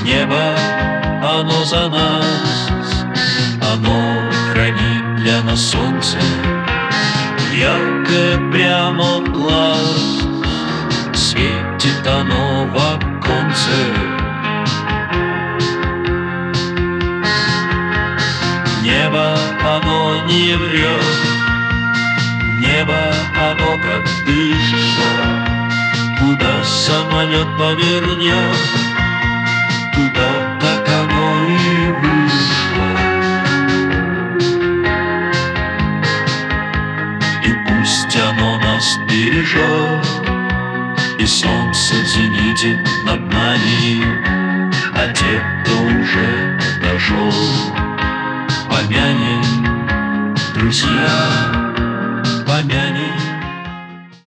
Небо, оно за нас, оно хранит для нас солнце, яркое прямо в глаз, светит оно в оконце. Небо, оно не врет, небо, оно как дышит. Куда самолет повернет, туда так оно и вышло. И пусть оно нас бережет, и солнце в зените над нами, а те, кто уже дошел, помянем, друзья.